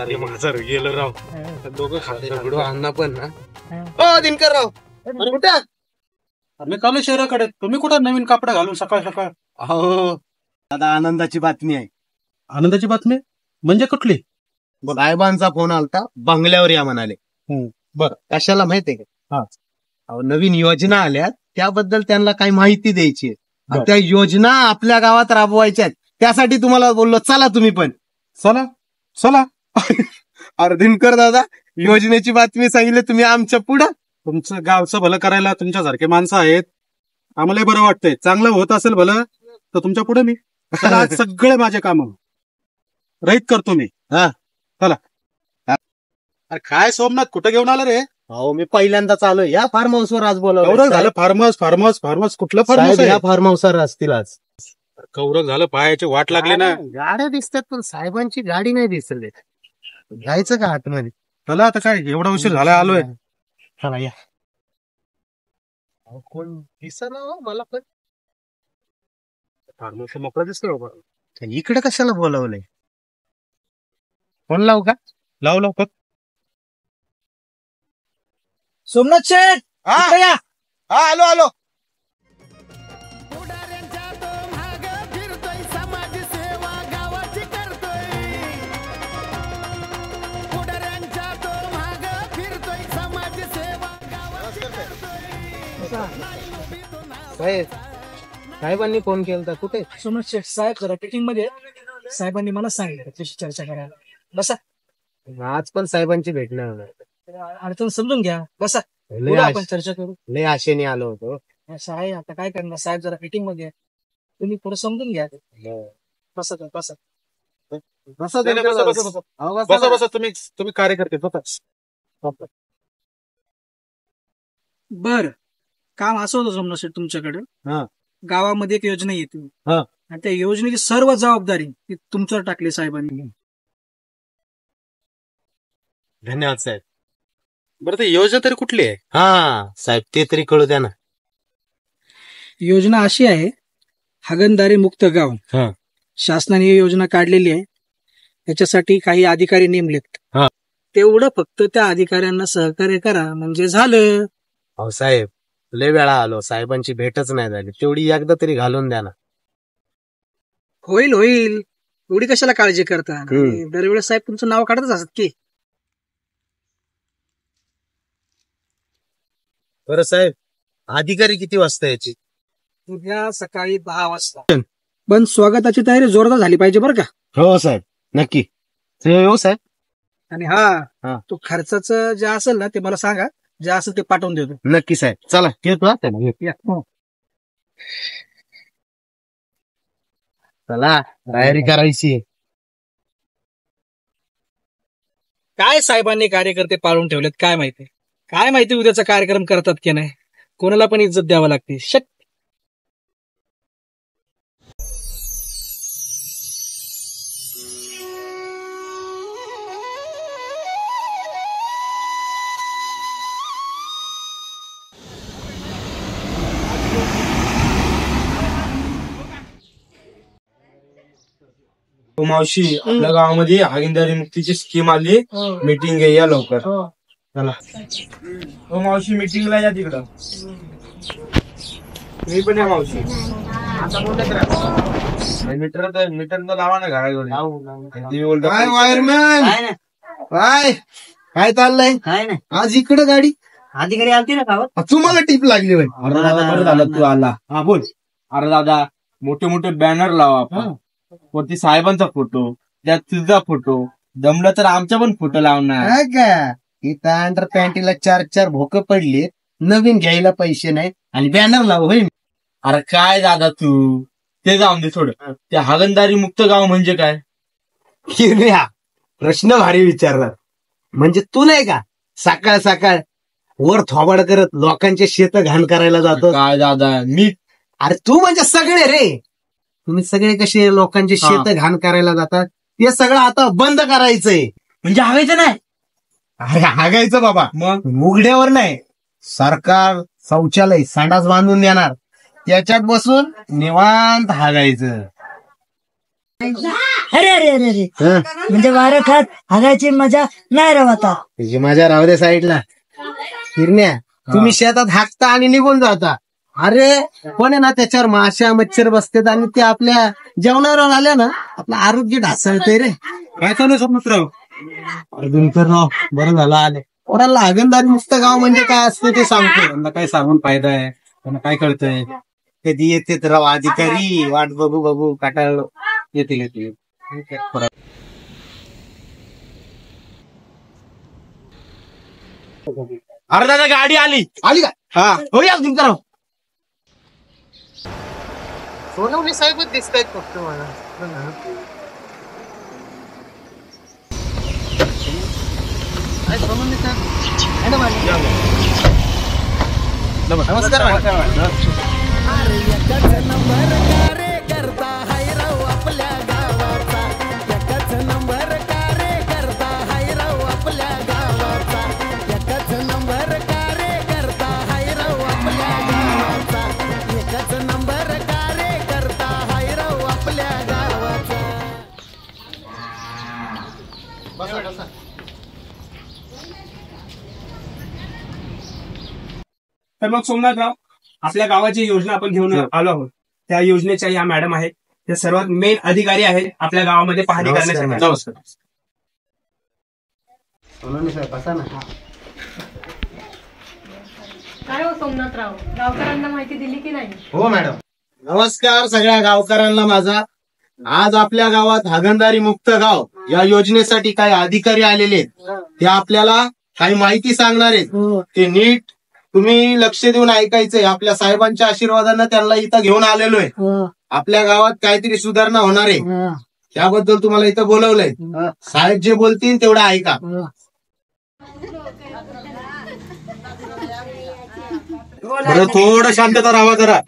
अरे माझा गेलं राव. दोघं खाते दगडू अण्णा पण ना. हो दिनकर राव, कुठे? मी चालू शहराकडे. तुम्ही कुठं नवीन कपडा घालून सकाळ सकाळ? हो दादा, आनंदाची बातमी आहे. आनंदाची बातमी म्हणजे कुठली? साहेबांचा फोन आलता, बंगल्यावर या म्हणाले. बरं. कशाला माहितीये का? हा. अहो, नवीन योजना आल्यात त्याबद्दल त्यांना काही माहिती द्यायची आहे. बरं. त्या योजना आपल्या गावात राबवायच्या आहेत, त्यासाठी तुम्हाला बोललो, चला तुम्ही पण. चला चला. अरे दिनकर दादा, योजनेची बातमी सांगितली तुम्ही आमच्या पुढं. तुमचं गावचं भलं करायला तुमच्यासारखे माणसं आहेत. आम्हालाही बरं वाटतंय. चांगलं होत असेल भलं तर तुमच्या पुढे मी. चला, आज सगळे माझे काम रहित करतो मी. हा. चला. अरे काय सोमनाथ, कुठं घेऊन आला रे? हो, मी पहिल्यांदाच आलोय या फार्म हाऊसवर. आज कौरव बोलवलं झालं. फार्महाऊस कुठलं फार्महाऊस या आहे? फार्म हाऊसवर असतील आज. कौरव झालं, पायाची वाट लागली ना. गाड्या दिसतात पण साहेबांची गाडी नाही दिसली. जायचं का आतमध्ये? चला आता, काय एवढा उशीर झाला, आलोय. चला या. कोण दिसना हो मला पण. फार्महाऊस मोकळा दिसतोय. इकडे कशाला बोलवलंय? फोन लावू का? लाव लवकर. सोमनाथ शेठ, इकडे या. आलो आलो. साहेबांनी फोन केलता. कुठे? सोमनाथ शेठ साहेब जरा मीटिंग मध्ये साहेबांनी मला सांगितलं त्याची चर्चा करायला. बसा. आज पण साहेबांची भेट नाही होणार. अडचण समजून घ्या. बसा, लय पुढे आपण आश- चर्चा करू. लय आशेने आलो होतो. असं आहे, आता काय करणार, साहेब जरा मीटिंग मध्ये आहे. तुम्ही थोडं समजून घ्या. बसा बसा. बसा बसा बसा. तुम्ही कार्यकर्ते बसा. बर, काम असं होतं सोमनाथ शेठ तुमच्याकडे. हा. गावामध्ये एक योजना येते हा. आणि त्या योजनेची सर्व जबाबदारी ती तुमच्यावर टाकली साहेबांनी. धन्यवाद साहेब. बरं, ते योजना तरी कुठली आहे? हा साहेब, ते तरी कळू द्या ना. योजना अशी आहे, हागणदारी मुक्त गाव. हा. शासनाने ही योजना काढलेली आहे. याच्यासाठी काही अधिकारी नेमलेत. हा. तेवढं फक्त त्या अधिकाऱ्यांना सहकार्य करा म्हणजे झालं. अहो साहेब, लय वेळा आलो, साहेबांची भेटच नाही झाली. तेवढी एकदा तरी घालून द्या ना. होईल होईल, एवढी कशाला काळजी करता? आणि दरवेळेस साहेब तुमचं नाव काढतच असत की. बरं साहेब, अधिकारी किती वाजता याची? उद्या सकाळी 10 वाजता. पण स्वागताची तयारी जोरदार झाली पाहिजे बरं का. हो साहेब, नक्की. हो साहेब. आणि हा. हा, तो खर्चाचं जे असेल ना ते मला सांगा, जे असेल ते पाठवून देतो. नक्की साहेब. चला येतो. या. चला, तयारी करायची. काय साहेबांनी कार्यकर्ते पाळून ठेवलेत काय माहिती. काय माहिती उद्याचा कार्यक्रम करतात की नाही. कोणाला पण इज्जत द्यावं लागते. मावशी, आपल्या गावामध्ये हागणदारी मुक्तीची स्कीम आली. मीटिंग आहे, या लवकर. चला. हो मावशी, मीटिंगला या तिकडं. मी पण या मावशी. मीटर तर लावा ना घराजवळ. काय वायरमॅन, काय चाललंय? काय नाही, आज इकडे गाडी अधिकारी आलते ना गावात. तुम्हाला टीप लागली बाई. बरं झालं तू आला. हा बोल. अरे दादा, मोठे मोठे बॅनर लावा आपण. वरती साहेबांचा फोटो, त्यात तुझा फोटो, जमलं तर आमचा पण फोटो लावणार. काय का इथं अंडर पॅन्टीला 4 भोकं पडली, नवीन घ्यायला पैसे नाही आणि बॅनर लावू होय. अरे काय दादा तू, ते जाऊन दे थोडं. ते हागणदारी मुक्त गाव म्हणजे काय? प्रश्न भारी विचारला. म्हणजे तू नाही का सकाळ सकाळ वर थोबाड करत लोकांचे शेत घाण करायला जातो? काय दादा, मी. अरे तू म्हणजे सगळे रे. तुम्ही सगळे कसे लोकांचे शेत घाण करायला जातात, ते सगळं आता बंद करायचंय. म्हणजे हागायचं नाही? अरे हागायचं बाबा, मग उघड्यावर नाही. सरकार शौचालय संडास बांधून देणार, त्याच्यात बसून निवांत हागायचं. अरे अरे अरे अरे हं? म्हणजे वारं खात हागायची मजा नाही राव आता. तुझी माझ्या राहू दे साईडला. हिरण्या, तुम्ही शेतात हाकता आणि निघून जाता. अरे पण आहे ना त्याच्यावर माशा मच्छर बसतात आणि ते आपल्या जेवणावर आल्या ना आपलं आरोग्य ढासळतंय रे. काय चालू आहे स्वप्नराव? अरे दिनकरराव, बरं झालं आले. पोरांना हागणदारी मुक्त गाव म्हणजे काय असतं ते सांगतो. त्यांना काय सांगून फायदा आहे? त्यांना काय कळतंय? कधी येते राव अधिकारी, वाट बघू बघू काटाळलो. येतील येतील. अरे दादा गाडी आली. आली का? हा होऊया दिनकरराव. सोनवणे साहेबच दिसत आहेत फक्त मला. सोनवणे साहेब मॅडम आले. नमस्कार मॅडम. तर मग सोमनाथराव, आपल्या गावाची योजना आपण घेऊन आलो आहोत. त्या योजनेच्या या मॅडम आहेत, त्या सर्वात मेन अधिकारी आहेत आपल्या गावामध्ये पाहणी करण्यासाठी. नमस्कार. सोनवणे साहेब बसा ना. काय हो सोमनाथराव, गावकऱ्यांना माहिती दिली की नाही? हो मॅडम. नमस्कार सगळ्या गावकऱ्यांना माझा. आज आपल्या गावात हागणदारी मुक्त गाव या योजनेसाठी काही अधिकारी आलेले आहेत. ते आपल्याला काही माहिती सांगणार आहेत. ते नीट तुम्ही लक्ष देऊन ऐकायचंय. आपल्या साहेबांच्या आशीर्वादानं त्यांना इथं घेऊन आलेलो आहे. आपल्या गावात काहीतरी सुधारणा होणार आहे, त्याबद्दल तुम्हाला इथं बोलवलंय. साहेब जे बोलतील तेवढं ऐका. बरं, थोडं शांतता राहा जरा.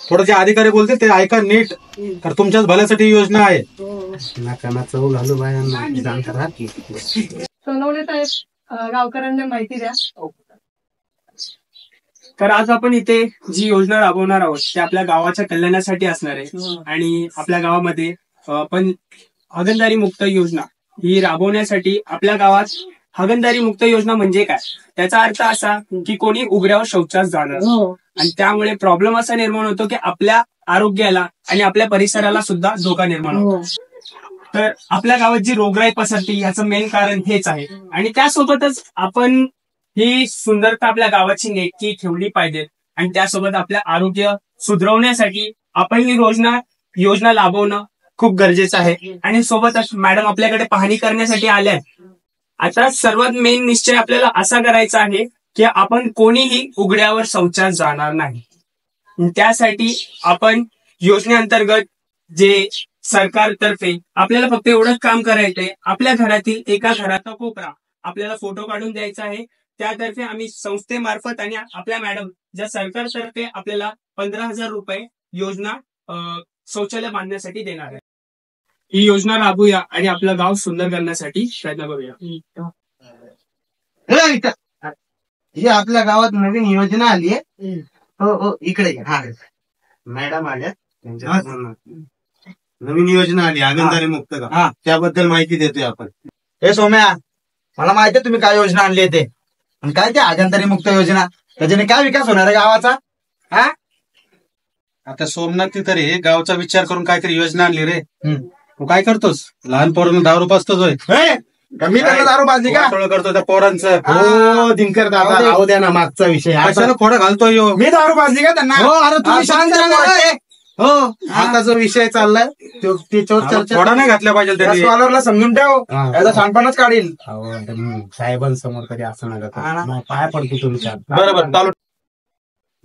थोडं जे अधिकारी बोलतील ते ऐका नीट, तर तुमच्याच भल्यासाठी ही योजना आहे. नाकाना चव घालू बायांना जाण करा की. सोनवणे साहेब, गावकऱ्यांना माहिती द्या. तर आज आपण इथे जी योजना राबवणार आहोत ते आपल्या गावाच्या कल्याणासाठी असणार आहे. आणि आपल्या गावामध्ये आपण हागणदारी मुक्त योजना ही राबवण्यासाठी आपल्या गावात हागणदारी मुक्त योजना म्हणजे काय, त्याचा अर्थ असा की कोणी उघड्यावर शौचास जाणार, आणि त्यामुळे प्रॉब्लेम असा निर्माण होतो की आपल्या आरोग्याला आणि आपल्या परिसराला सुद्धा धोका निर्माण होतो. तर आपल्या गावात जी रोगराई पसरते याचं मेन कारण हेच आहे. आणि त्यासोबतच आपण ही सुंदरता आपल्या गावाची नेटकी ठेवली पाहिजे, आणि त्यासोबत आपलं आरोग्य सुधरवण्यासाठी आपण ही योजना राबवणं खूप गरजेचं आहे. आणि सोबतच मॅडम आपल्याकडे पाहणी करण्यासाठी आल्या. आता सर्वात मेन निश्चय आपल्याला असा करायचा आहे की आपण कोणीही उघड्यावर शौचास जाणार नाही. त्यासाठी आपण योजनेअंतर्गत जे सरकारतर्फे आपल्याला फक्त एवढंच काम करायचंय, आपल्या घरातील एका घराचा कोपरा आपल्याला फोटो काढून द्यायचा आहे. त्यातर्फे आम्ही संस्थेमार्फत आणि आपल्या मॅडम ज्या सरकारतर्फे आपल्याला 15,000 रुपये योजना शौचालय बांधण्यासाठी देणार आहे. ही योजना राबवूया आणि आपलं गाव सुंदर करण्यासाठी प्रयत्न करूया. ही आपल्या गावात नवीन योजना आली आहे. हो हो, इकडे घ्या. मॅडम आल्या, नवीन योजना आली हागणदारी मुक्त गाव, त्याबद्दल माहिती देतोय आपण. हे सोम्या, मला माहिती आहे तुम्ही काय योजना आणली आहे ते, आणि काय ते हागणदारी मुक्त योजना, त्याच्याने काय विकास होणार आहे गावाचा? हा, आता सोमनाथ तरी गावचा विचार करून काहीतरी योजना आणली रे. तू काय करतोस? लहान पोरांना दारू पाजतोस होय? मी त्यांना दारू पाजली का? वाटोळं करतो त्या पोरांचं. हो दिनकर दादा, राहू द्या ना मागचा विषय. कशाला खोडा घालतोय यो? मी दारू पाजली का त्यांना? हो, अरे तुम्ही शांत राहा. हो, आता जो विषय चाललाय त्याच्यावर चर्चा. खोडा नाही घातल्या पाहिजे त्यांनी. स्कॉलरला समजून ठेव, याचा छानपणच काढील. साहेबांसमोर तरी असं नका. पाय पडतो तुमच्या. बरोबर, चालू.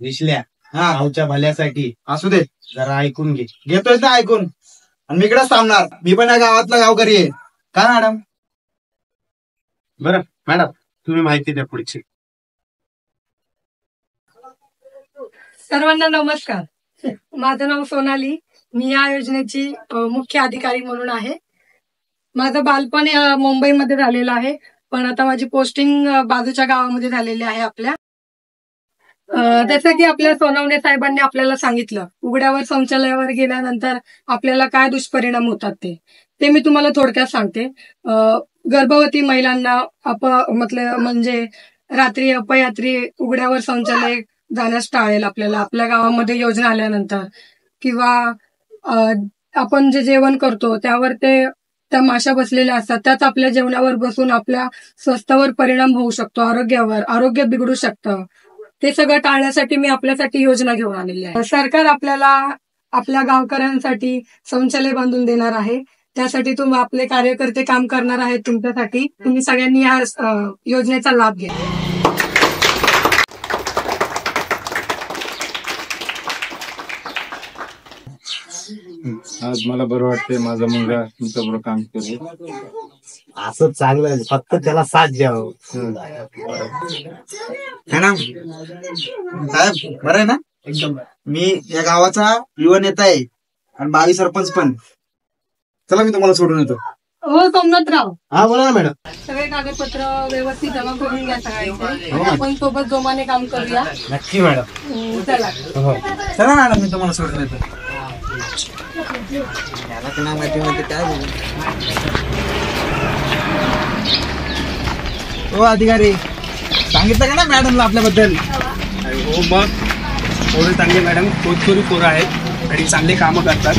विश्ल्या, गावच्या भल्यासाठी असू दे, जरा ऐकून घे. घेतोय ना ऐकून, आणि मी इकडेच थांबणार. मी पण या गावातला गावकरी आहे. का मॅडम? बरं मॅडम, तुम्ही माहिती द्या पुढची. सर्वांना नमस्कार. माझं नाव सोनाली. मी या योजनेची मुख्य अधिकारी म्हणून आहे. माझं बालपण मुंबईमध्ये झालेलं आहे, पण आता माझी पोस्टिंग बाजूच्या गावामध्ये झालेली आहे आपल्या. जसं की आपल्या सोनवणे साहेबांनी आपल्याला सांगितलं, उघड्यावर शौचालयावर गेल्यानंतर आपल्याला काय दुष्परिणाम होतात ते मी तुम्हाला थोडक्यात सांगते. गर्भवती महिलांना म्हणजे रात्री अपयात्री उघड्यावर शौचालय जाण्यास टाळेल आपल्या गावामध्ये योजना आल्यानंतर. किंवा आपण जे जेवण करतो त्यावर त्या माशा बसलेल्या असतात, त्याच आपल्या जेवणावर बसून आपल्या स्वास्थ्यावर परिणाम होऊ शकतो, आरोग्य बिघडू शकतं. ते सगळं टाळण्यासाठी मी आपल्यासाठी योजना घेऊन आलेली आहे. सरकार आपल्याला आपल्या गावकऱ्यांसाठी शौचालय बांधून देणार आहे. त्यासाठी तुम्ही आपले कार्यकर्ते काम करणार आहेत तुमच्यासाठी. तुम्ही सगळ्यांनी या योजनेचा लाभ घ्या. आज मला बरं वाटतंय, माझा मुलगा तुमच्याबरोबर काम करेल. असं चांगलं आहे, फक्त त्याला साथ द्यावं. है ना साहेब, बरं आहे ना एकदम. मी या गावाचा युवा नेता आहे आणि बावी सरपंच पण. चला मी तुम्हाला सोडून येतो. हो सोमनाथराव, हा बोला ना मॅडम. सगळे कागदपत्र व्यवस्थित जमा करून घ्या सगळ्यांचे. आपण सोबत जोमाने काम करूया. नक्की मॅडम. चला. चला मॅडम, मी तुम्हाला सोडून येतो. काय हो अधिकारी, सांगितलं का ना मॅडमला आपल्याबद्दल? हो मग, पोरं चांगले मॅडम, पोरं आहेत आणि चांगले कामं करतात.